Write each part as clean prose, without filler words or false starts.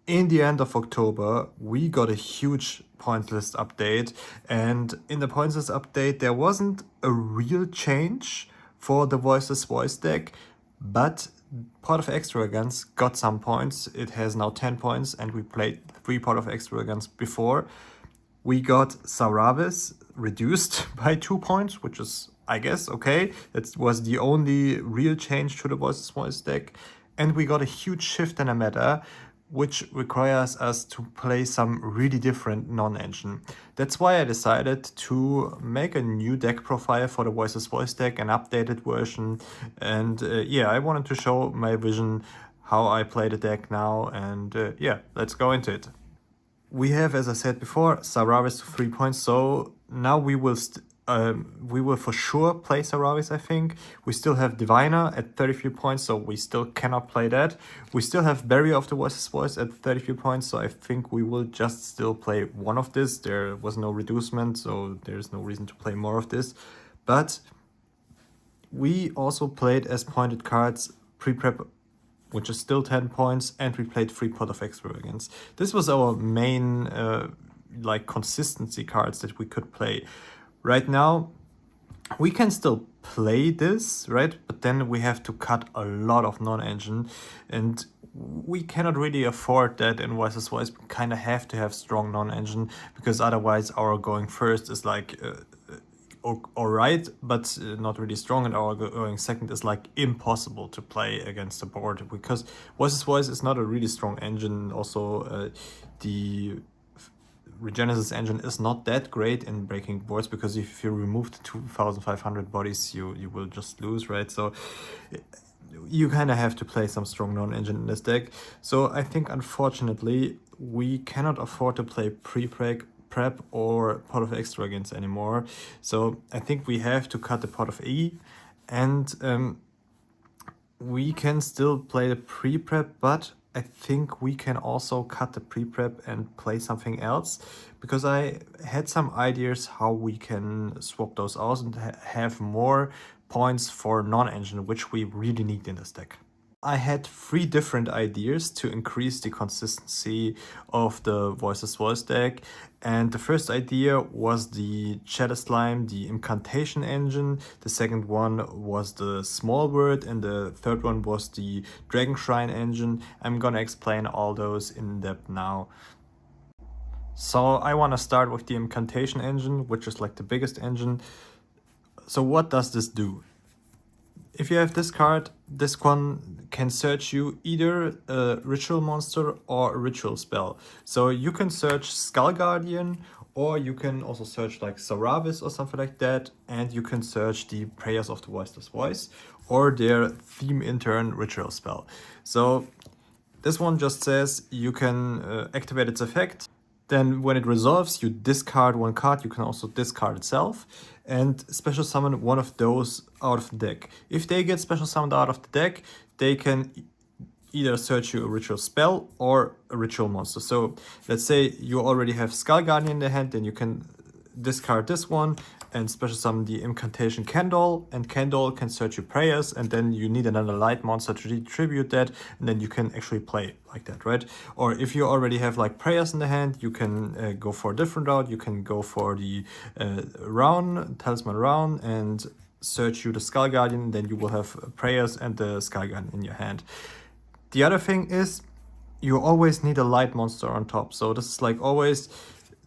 In the end of October, we got a huge points list update, and in the points list update, there wasn't a real change for the Voiceless voice deck, but Pot of Extravagance got some points. It has now 10 points, and we played 3 Pot of Extravagance before. We got Saravis reduced by 2 points, which is, I guess, okay. That was the only real change to the Voiceless voice deck. And we got a huge shift in the meta, which requires us to play some really different non-engine. That's why I decided to make a new deck profile for the Voiceless voice deck, an updated version. And yeah, I wanted to show my vision, how I play the deck now, and yeah, let's go into it. We have, as I said before, Saravis to 3 points, so now we will for sure play Saravis, I think. We still have Diviner at 33 points, so we still cannot play that. We still have Barrier of the Voiceless Voice at 33 points, so I think we will just still play one of this. There was no reducement, so there's no reason to play more of this. But we also played as pointed cards pre-prep, which is still 10 points, and we played 3 Pot of Extravagance. This was our main like consistency cards that we could play. Right now, we can still play this, right? But then we have to cut a lot of non-engine, and we cannot really afford that in Voiceless Voice. We kind of have to have strong non-engine, because otherwise our going first is like alright, but not really strong, and our going second is like impossible to play against the board, because Voiceless Voice is not a really strong engine. Also, the Regenesis engine is not that great in breaking boards, because if you remove the 2500 bodies, you will just lose, right? So you kind of have to play some strong non-engine in this deck. So I think, unfortunately, we cannot afford to play prep or Pot of Extravagance anymore. So I think we have to cut the Pot of E, and we can still play the pre-prep, but I think we can also cut the pre-prep and play something else, because I had some ideas how we can swap those out and have more points for non-engine, which we really need in this deck. I had 3 different ideas to increase the consistency of the Voiceless Voice deck, and the first idea was the Shadow Slime, the Incantation engine. The second one was the Small Word, and the third one was the Dragon Shrine engine. I'm gonna explain all those in depth now. So I want to start with the Incantation engine, which is like the biggest engine. So what does this do? If you have this card, this one can search you either a ritual monster or a ritual spell. So you can search Skull Guardian, or you can also search like Saravis or something like that, and you can search the Prayers of the Voiceless Voice or their Theme Intern ritual spell. So this one just says you can activate its effect. Then when it resolves, you discard 1 card. You can also discard itself and special summon one of those out of the deck. If they get special summoned out of the deck, they can either search you a ritual spell or a ritual monster. So let's say you already have Skull Guardian in the hand, then you can discard this one and special summon the Incantation Candle, and Candle can search your prayers, and then you need another light monster to retribute that, and then you can actually play like that, right? Or if you already have like prayers in the hand, you can go for a different route. You can go for the Talisman Round, and search you the Skull Guardian, then you will have prayers and the Skull Guardian in your hand. The other thing is, you always need a light monster on top. So this is like always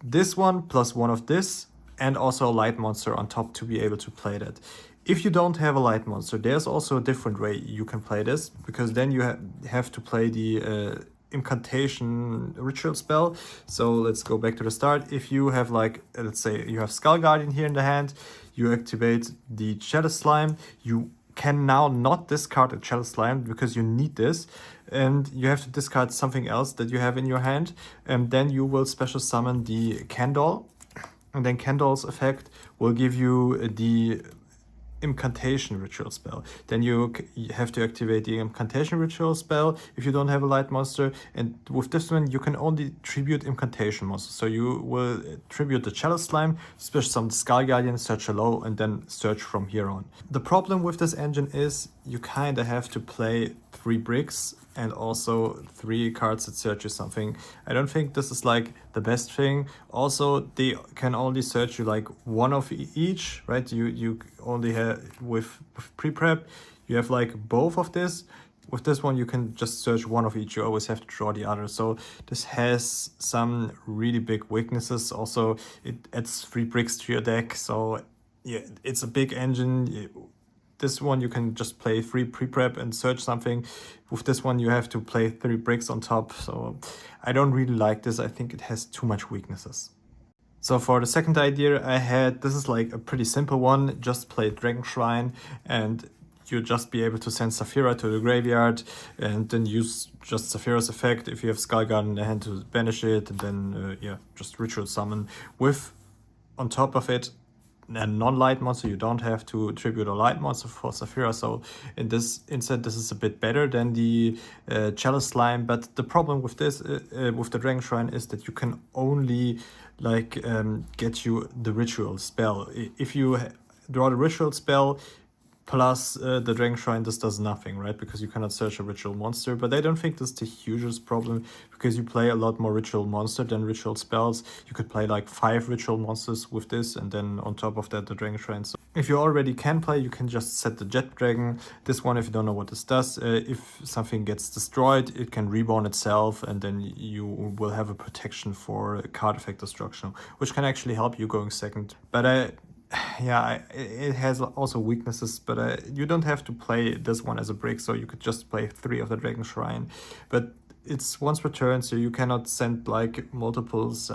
this one plus one of this, and also a light monster on top to be able to play that. If you don't have a light monster, there's also a different way you can play this, because then you have to play the Incantation ritual spell. So let's go back to the start. If you have like, let's say you have Skull Guardian here in the hand, you activate the Shadow Slime. You can now not discard a Shadow Slime because you need this, and you have to discard something else that you have in your hand, and then you will special summon the Candle, and then Candle's effect will give you the Incantation ritual spell. Then you have to activate the Incantation ritual spell if you don't have a light monster, and with this one you can only tribute Incantation monsters. So you will tribute the Shadow Slime, special summon the Skull Guardian, search hello, and then search from here on. The problem with this engine is you kind of have to play 3 bricks and also 3 cards that search you something. I don't think this is like the best thing. Also, they can only search you like one of each, right? You only have with pre-prep, you have like both of this. With this one, you can just search one of each. You always have to draw the other. So this has some really big weaknesses. Also, it adds 3 bricks to your deck. So yeah, it's a big engine. This one you can just play 3 pre-prep and search something. With this one you have to play 3 bricks on top. So I don't really like this. I think it has too much weaknesses. So for the second idea I had, this is like a pretty simple one. Just play Dragon Shrine and you just be able to send Saphira to the graveyard and then use just Saphira's effect if you have Skullguard in the hand to banish it, and then yeah, just ritual summon with, on top of it, a non-light monster. You don't have to tribute a light monster for Saphira. So in this instance, this is a bit better than the Chalice Slime. But the problem with this, with the Dragon Shrine, is that you can only like get you the ritual spell. If you draw the ritual spell plus the Dragon Shrine, this does nothing, right? Because you cannot search a ritual monster. But I don't think this is the hugest problem, because you play a lot more ritual monster than ritual spells. You could play like 5 ritual monsters with this, and then on top of that the Dragon Shrine. So if you already can play, you can just set the Jet Dragon. This one, if you don't know what this does, if something gets destroyed, it can reborn itself, and then you will have a protection for card effect destruction, which can actually help you going second. But yeah, it has also weaknesses, but you don't have to play this one as a brick, so you could just play 3 of the Dragon Shrine. But it's once per turn, so you cannot send like multiples.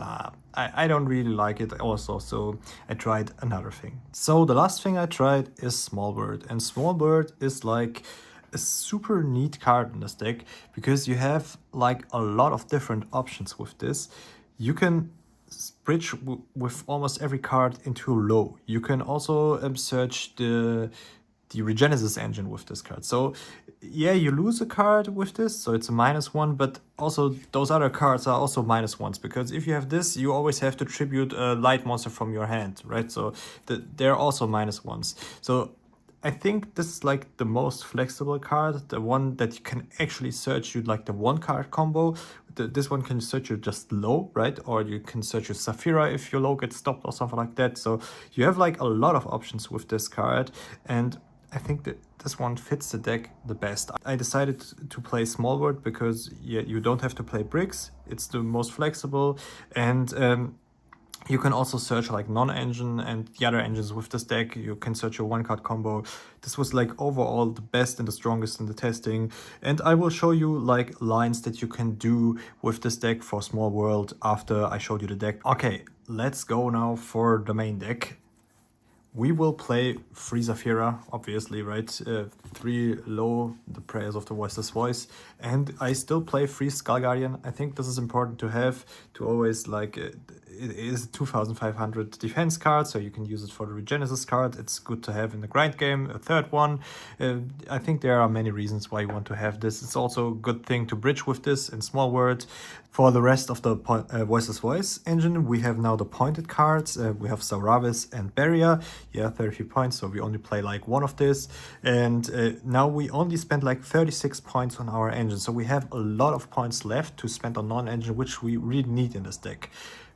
I don't really like it also, so I tried another thing. So the last thing I tried is Small Bird, and Small Bird is like a super neat card in this deck, because you have like a lot of different options with this. You can bridge with almost every card into low. You can also search the Regenesis engine with this card. So yeah, you lose a card with this, so it's a -1, but also those other cards are also -1s, because if you have this, you always have to tribute a light monster from your hand, right? So they're also -1s. So I think this is like the most flexible card, the one that you can actually search you like the 1-card combo. This one can search you just low, right? Or you can search your Saphira if your low gets stopped or something like that. So you have like a lot of options with this card, and I think that this one fits the deck the best. I decided to play Small Bird because yeah, you don't have to play bricks. It's the most flexible, and you can also search like non-engine and the other engines with this deck. You can search your 1-card combo. This was like overall the best and the strongest in the testing. And I will show you like lines that you can do with this deck for Small World after I showed you the deck. Okay, let's go now for the main deck. We will play 3 Saphira, obviously, right? 3 low, the prayers of the Voiceless Voice. And I still play 3 Skull Guardian. I think this is important to have, to always like, it is a 2500 defense card, so you can use it for the Regenesis card. It's good to have in the grind game, a 3rd one. I think there are many reasons why you want to have this. It's also a good thing to bridge with this in Small World. For the rest of the Voiceless Voice engine, we have now the pointed cards. We have Sauravis and Barrier. Yeah, 30 points, so we only play like 1 of this. And now we only spend like 36 points on our engine. So we have a lot of points left to spend on non-engine, which we really need in this deck.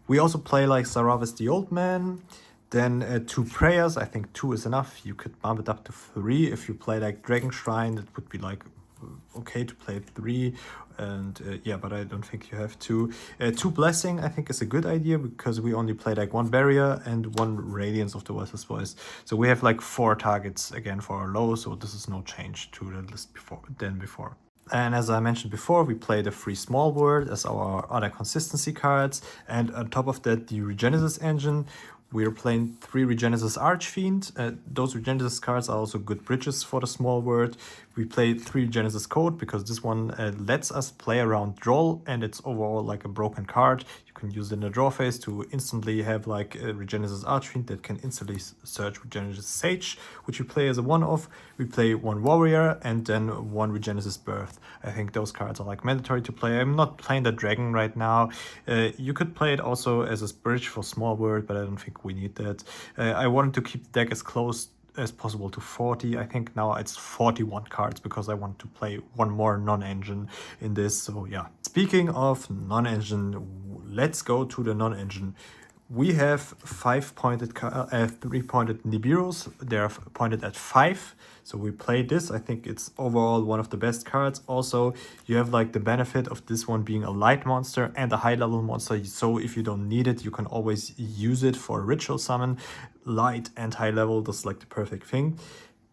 We also play like Sauravis the Old Man. Then 2 prayers. I think 2 is enough. You could bump it up to 3. If you play like Dragon Shrine, it would be like okay to play 3, and yeah, but I don't think you have to. 2 Blessing I think is a good idea, because we only play like 1 Barrier and 1 Radiance of the Voiceless Voice, so we have like 4 targets again for our low, so this is no change to the list before. And as I mentioned before, we play the 3 Small World as our other consistency cards, and on top of that the Regenesis engine. We're playing 3 Regenesis Archfiend. Those Regenesis cards are also good bridges for the Small World. We play 3 Regenesis Code because this one lets us play around Droll, and it's overall like a broken card. You can use it in the draw phase to instantly have like a Regenesis Archfiend that can instantly search Regenesis Sage, which we play as a one-off. We play 1 Warrior and then 1 Regenesis Birth. I think those cards are like mandatory to play. I'm not playing the Dragon right now. You could play it also as a bridge for Small World, but I don't think we need that. I wanted to keep the deck as close as possible to 40. I think now it's 41 cards because I want to play one more non-engine in this. So yeah. Speaking of non-engine, let's go to the non-engine. We have 3-pointed Nibiru's. They're pointed at 5. So we play this. I think it's overall one of the best cards. Also, you have like the benefit of this one being a light monster and a high level monster. So if you don't need it, you can always use it for a ritual summon. Light and high level, that's like the perfect thing.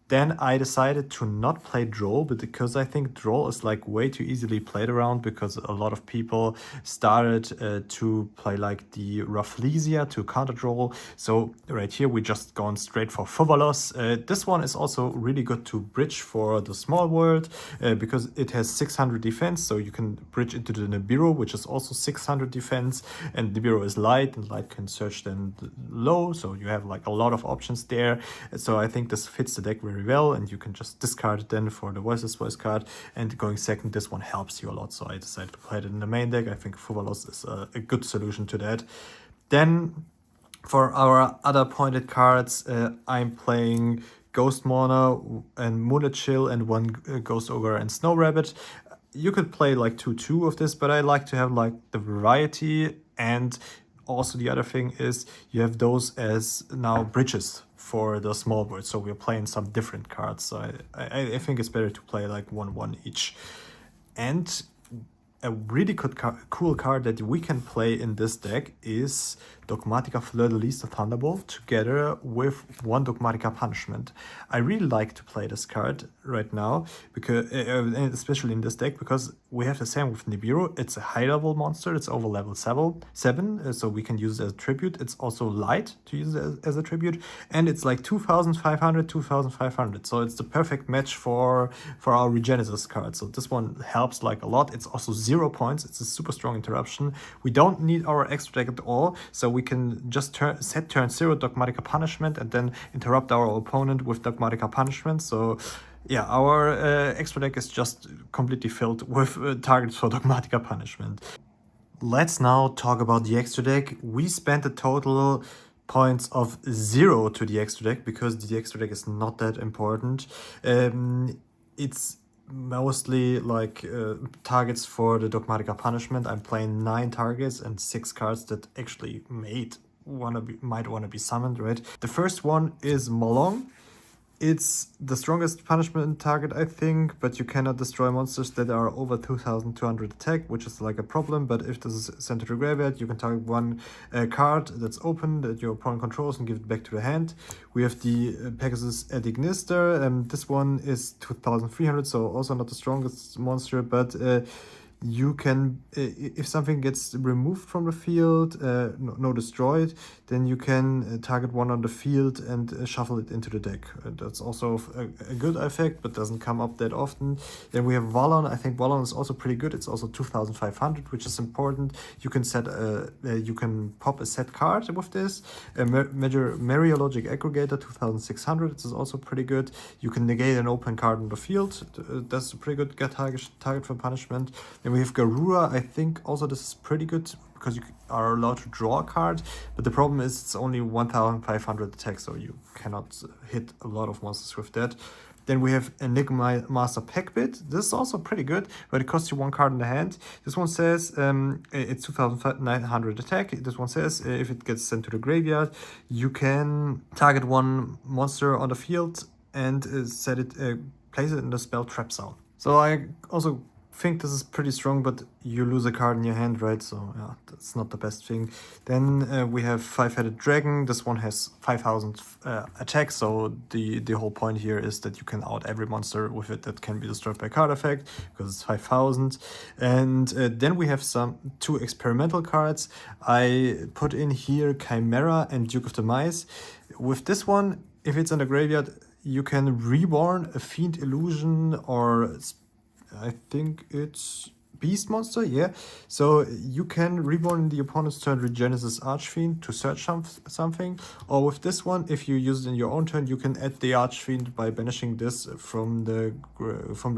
Then I decided to not play Droll, but because I think Droll is like way too easily played around, because a lot of people started to play like the Rafflesia to counter Droll. So right here we just gone straight for Voiceless. This one is also really good to bridge for the small world because it has 600 defense, so you can bridge into the Nibiru, which is also 600 defense, and Nibiru is light, and light can search then low, so you have like a lot of options there. So I think this fits the deck very well, and you can just discard it then for the Voiceless voice card, and going second, this one helps you a lot, so I decided to play it in the main deck. I think Voiceless is a good solution to that. Then for our other pointed cards, I'm playing Ghost Mourner and Moonlit Chill and one Ghost Ogre and Snow Rabbit. You could play like 2/2 of this, but I like to have like the variety. And also the other thing is you have those as now bridges for the small board, so we're playing some different cards. So I think it's better to play like 1/1 each. And a really cool card that we can play in this deck is Dogmatica Fleur-de-Lis, the Thunderbolt, together with one Dogmatica Punishment. I really like to play this card right now, because especially in this deck, because we have the same with Nibiru. It's a high-level monster. It's over level 7, so we can use it as a tribute. It's also light to use it as a tribute, and it's like 2,500, 2,500. So it's the perfect match for our Regenesis card. So this one helps like a lot. It's also 0 points. It's a super strong interruption. We don't need our extra deck at all, so we can just set turn 0 Dogmatica Punishment and then interrupt our opponent with Dogmatica Punishment. So yeah, our extra deck is just completely filled with targets for Dogmatica Punishment. Let's now talk about the extra deck. We spent a total points of 0 to the extra deck because the extra deck is not that important. It's mostly like targets for the Dogmatica Punishment. I'm playing 9 targets and 6 cards that actually might wanna be summoned, right? The first one is Malong. It's the strongest punishment target, I think, but you cannot destroy monsters that are over 2,200 attack, which is like a problem. But if this is sent to the graveyard, you can target one card that's open that your opponent controls and give it back to the hand. We have the Pegasus Adignister. This one is 2,300, so also not the strongest monster, but you can, if something gets removed from the field, no destroyed, then you can target one on the field and shuffle it into the deck. That's also a good effect, but doesn't come up that often. Then we have Vallon. I think Vallon is also pretty good. It's also 2,500, which is important. You can set you can pop a set card with this. Major Mariologic Aggregator, 2,600. This is also pretty good. You can negate an open card on the field. That's a pretty good target for punishment. Then we have Garura. I think also this is pretty good because you are allowed to draw a card, but the problem is it's only 1,500 attack, so you cannot hit a lot of monsters with that. Then we have Enigma Master Packbit. This is also pretty good, but it costs you 1 card in the hand. This one says it's 2,900 attack. This one says if it gets sent to the graveyard, you can target one monster on the field and place it in the spell trap zone. So I also think this is pretty strong, but you lose a card in your hand, right? So yeah, that's not the best thing. Then we have Five-Headed Dragon. This one has 5,000 attack, so the whole point here is that you can out every monster with it that can be destroyed by card effect, because it's 5,000. And then we have 2 experimental cards. I put in here Chimera and Duke of the Mice. With this one, if it's in the graveyard, you can reborn a Fiend Illusion, or I think it's Beast Monster, yeah. So you can reborn in the opponent's turn Regenesis Archfiend to search something. Or with this one, if you use it in your own turn, you can add the Archfiend by banishing this from the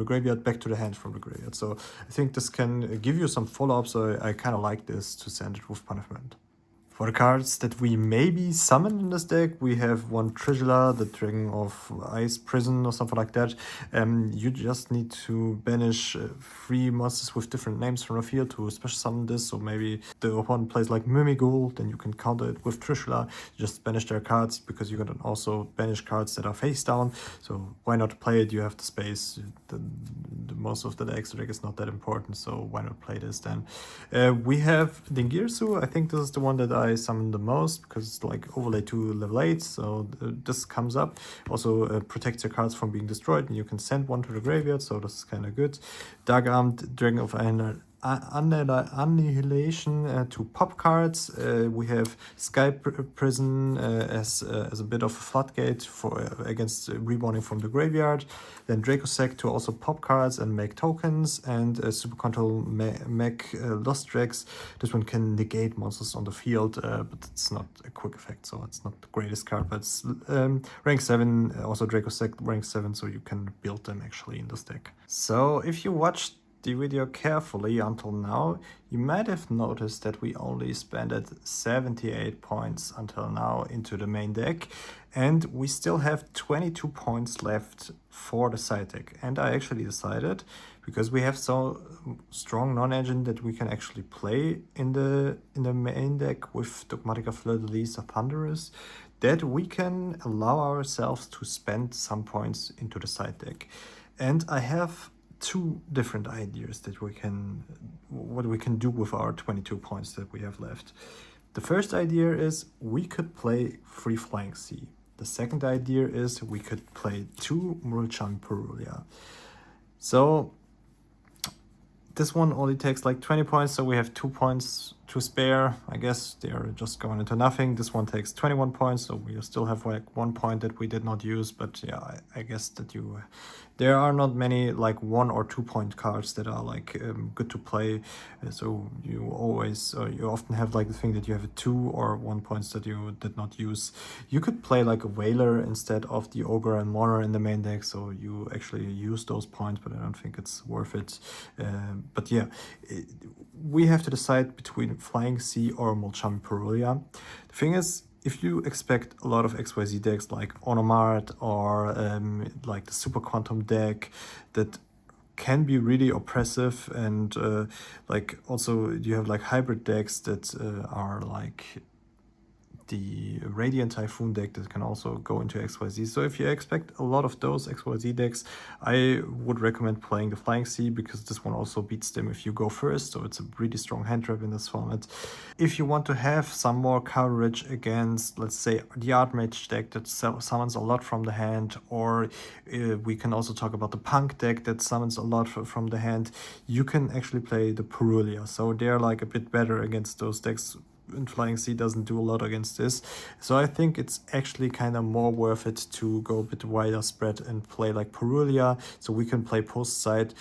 graveyard back to the hand from the graveyard. So I think this can give you some follow-up, so I kind of like this to send it with punishment. For the cards that we maybe summon in this deck, we have one Trishula, the Dragon of Ice Prison or something like that. You just need to banish 3 monsters with different names from the field to special summon this. So maybe the opponent plays like Mimighoul, then you can counter it with Trishula. Just banish their cards, because you can also banish cards that are face down. So why not play it? You have the space. Most of the extra deck is not that important, so why not play this then? We have Dingirsu. I think this is the one that I summon the most, because it's like overlay to level 8, so this comes up. Also protects your cards from being destroyed, and you can send one to the graveyard, so this is kind of good. Dark Armed Dragon of Annihilation to pop cards. We have Sky Prison as a bit of a floodgate for against rebounding from the graveyard. Then Dracossack to also pop cards and make tokens, and Super Control Mech Lost Drax. This one can negate monsters on the field, but it's not a quick effect, so it's not the greatest card. But it's rank 7, also Dracossack rank 7, so you can build them actually in this deck. So if you watched the video carefully until now, you might have noticed that we only spent 78 points until now into the main deck, and we still have 22 points left for the side deck. And I actually decided, because we have so strong non-engine that we can actually play in the main deck with Dogmatica Fleur-de-Lis or Thunderous, that we can allow ourselves to spend some points into the side deck. And I have 2 different ideas that what we can do with our 22 points that we have left. The first idea is we could play 3 Flying Sea. The second idea is we could play 2 Murakami Purulia. So this one only takes like 20 points, so we have 2 points to spare. I guess they're just going into nothing. This one takes 21 points, so we still have like 1 point that we did not use. But yeah, I guess that there are not many like 1 or 2 point cards that are like good to play. So you often have like the thing that you have 2 or 1 points that you did not use. You could play like a Whaler instead of the Ogre and Mono in the main deck, so you actually use those points, but I don't think it's worth it. But yeah, we have to decide between Flying Sea or Mulchami Purulia. The thing is, if you expect a lot of XYZ decks like Onomart or like the Super Quantum deck that can be really oppressive, and like also you have like hybrid decks that are like the Radiant Typhoon deck that can also go into XYZ. So if you expect a lot of those XYZ decks, I would recommend playing the Flying Sea, because this one also beats them if you go first, so it's a really strong hand trap in this format. If you want to have some more coverage against, let's say, the Archmage deck that summons a lot from the hand, or we can also talk about the Punk deck that summons a lot from the hand, you can actually play the Purulia. So they're like a bit better against those decks, and Flying Sea doesn't do a lot against this. So I think it's actually kind of more worth it to go a bit wider spread and play like Purulia. So we can play post side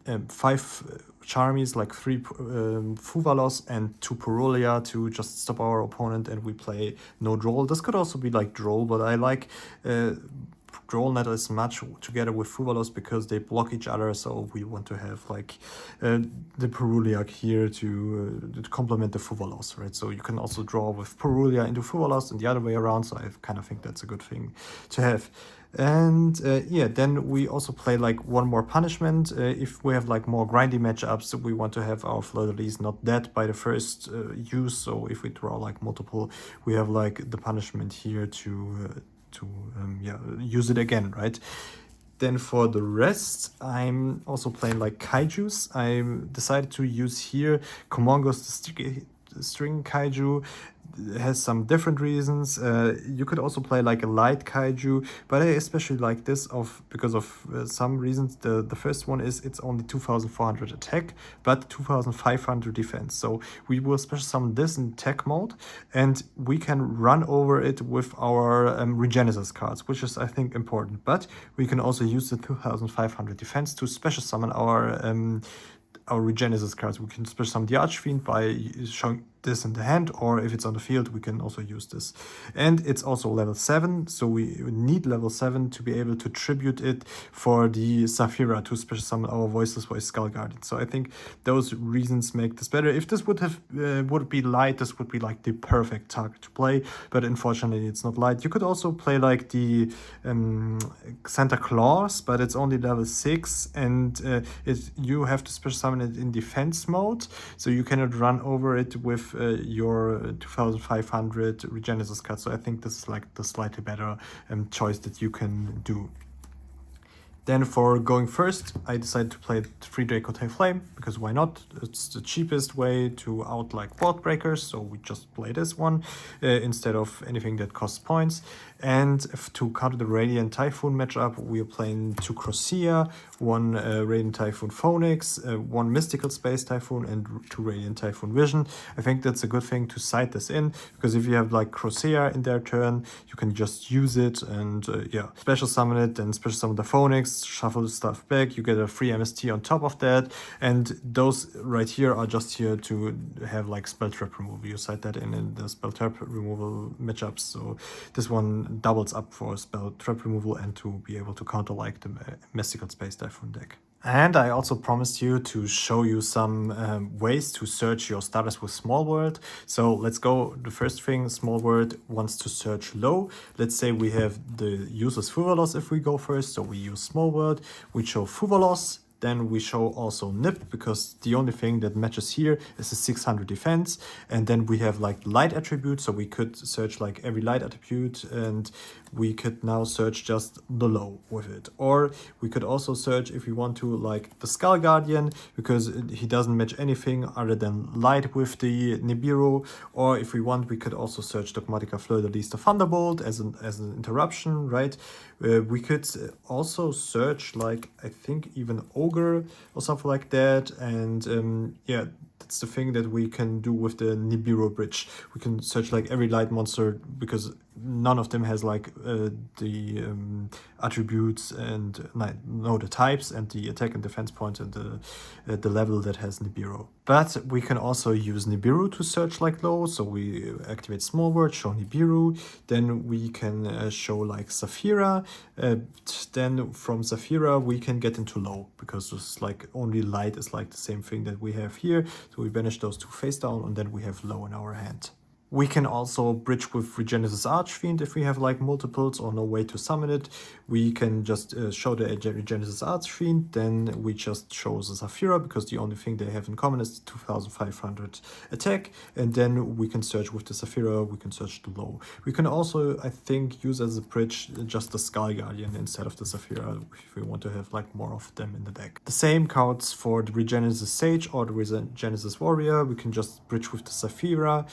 5 Charmies, like 3 Fuvalos and 2 Purulia to just stop our opponent, and we play no Droll. This could also be like Droll, but I like Droll not as much together with Fuvalos because they block each other, so we want to have like the Purulia here to complement the Fuvalos, right? So you can also draw with Purulia into Fuvalos and the other way around, so I kind of think that's a good thing to have. And yeah, then we also play like 1 more punishment. If we have like more grindy matchups, we want to have our Fleur-de-Lis not dead by the first use, so if we draw like multiple, we have like the punishment here to use it again, right? Then for the rest, I'm also playing like Kaijus. I decided to use here Komongos, the string Kaiju. It has some different reasons. You could also play like a light Kaiju, but I especially like this because of some reasons. The first one is it's only 2400 attack, but 2500 defense. So we will special summon this in tech mode, and we can run over it with our Regenesis cards, which is, I think, important. But we can also use the 2500 defense to special summon our Regenesis cards. We can special summon the Archfiend by this in the hand, or if it's on the field, we can also use this. And it's also level 7, so we need level 7 to be able to tribute it for the Saphira to special summon our Voiceless Voice Skull Guardian. So I think those reasons make this better. If this would have would be light, this would be like the perfect target to play, but unfortunately it's not light. You could also play like the Santa Claus, but it's only level 6, and you have to special summon it in defense mode, so you cannot run over it with your 2500 Regenesis cut. So I think this is like the slightly better choice that you can do. Then for going first, I decided to play 3 Dracotai Flame, because why not? It's the cheapest way to out like board breakers, so we just play this one instead of anything that costs points. And to counter the Radiant Typhoon matchup, we are playing 2 Crocea, 1 Radiant Typhoon Phoenix, 1 Mystical Space Typhoon, and 2 Radiant Typhoon Vision. I think that's a good thing to side this in, because if you have like Crocea in their turn, you can just use it and yeah, special summon it, and special summon the Phoenix, shuffle the stuff back, you get a free MST on top of that, and those right here are just here to have like spell trap removal. You side that in the spell trap removal matchups, so this one doubles up for spell trap removal and to be able to counter like the Mystical Space Typhoon deck. And I also promised you to show you some ways to search your starters with Small World. So let's go. The first thing, Small World wants to search low. Let's say we have the user's Fuvalos if we go first. So we use Small World, we show Fuvalos. Then we show also Nip, because the only thing that matches here is a 600 defense. And then we have like light attribute, so we could search like every light attribute, and we could now search just the low with it. Or we could also search, if we want to, like the Skull Guardian, because he doesn't match anything other than light with the Nibiru. Or if we want, we could also search Dogmatica Fleur de Lis the Thunderbolt as an interruption, right? We could also search like, I think even Ogre or something like that. And yeah, that's the thing that we can do with the Nibiru bridge. We can search like every light monster, because none of them has like the attributes and the types and the attack and defense points and the level that has Nibiru. But we can also use Nibiru to search like low, so we activate Small World, show Nibiru, then we can show like Saphira, then from Saphira we can get into low, because it's like only light is like the same thing that we have here, so we banish those 2 face down, and then we have low in our hand. We can also bridge with Regenesis Archfiend if we have like multiples or no way to summon it. We can just show the Regenesis Archfiend, then we just show the Saphira, because the only thing they have in common is the 2500 attack, and then we can search with the Saphira, we can search the low. We can also, I think, use as a bridge just the Skull Guardian instead of the Saphira if we want to have like more of them in the deck. The same counts for the Regenesis Sage or the Regenesis Warrior. We can just bridge with the Saphira,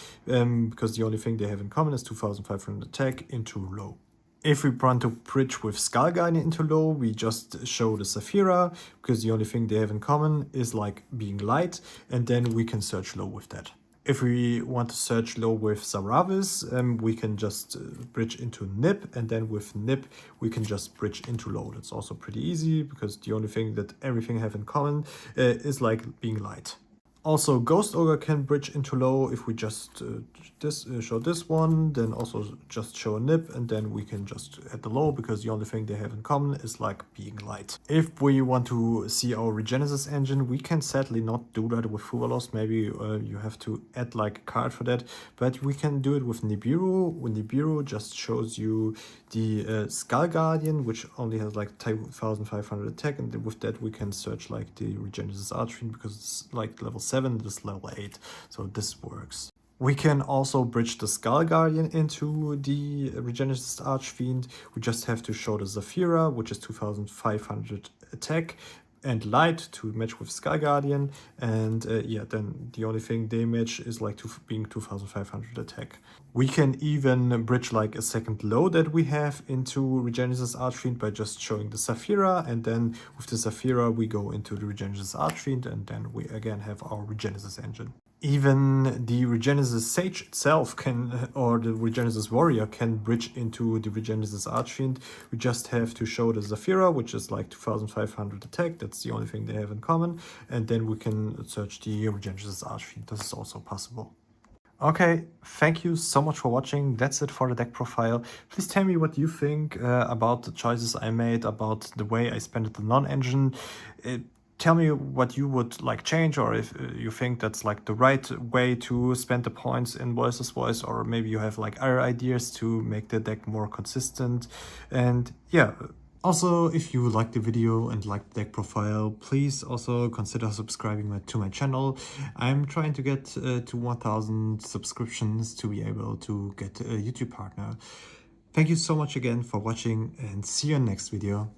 because the only thing they have in common is 2500 attack into low. If we want to bridge with Skull Guardian into low, we just show the Saphira, because the only thing they have in common is like being light, and then we can search low with that. If we want to search low with Zaravis, we can just bridge into Nip, and then with Nip we can just bridge into low. That's also pretty easy, because the only thing that everything have in common is like being light. Also, Ghost Ogre can bridge into low if we just show this one, then also just show a Nip, and then we can just add the low, because the only thing they have in common is like being light. If we want to see our Regenesis engine, we can sadly not do that with Fuvalos. Maybe you have to add like a card for that, but we can do it with Nibiru. Nibiru just shows you the Skull Guardian, which only has like 2500 attack, and with that we can search like the Regenesis Archfiend, because it's like level 7, this is level 8, so this works. We can also bridge the Skull Guardian into the Regenesis Archfiend. We just have to show the Saphira, which is 2500 attack and light to match with Skull Guardian, and yeah, then the only thing they match is like being 2500 attack. We can even bridge like a second low that we have into Regenesis Archfiend by just showing the Saphira, and then with the Saphira we go into the Regenesis Archfiend, and then we again have our Regenesis engine. Even the Regenesis Sage itself can, or the Regenesis Warrior can bridge into the Regenesis Archfiend. We just have to show the Saphira, which is like 2500 attack, that's the only thing they have in common, and then we can search the Regenesis Archfiend. This is also possible. Okay, thank you so much for watching. That's it for the deck profile. Please tell me what you think about the choices I made, about the way I spent the non-engine. Tell me what you would like change, or if you think that's like the right way to spend the points in Voiceless Voice, or maybe you have like other ideas to make the deck more consistent. And yeah, also, if you liked the video and liked the deck profile, please also consider subscribing to my channel. I'm trying to get to 1000 subscriptions to be able to get a YouTube partner. Thank you so much again for watching, and see you in the next video.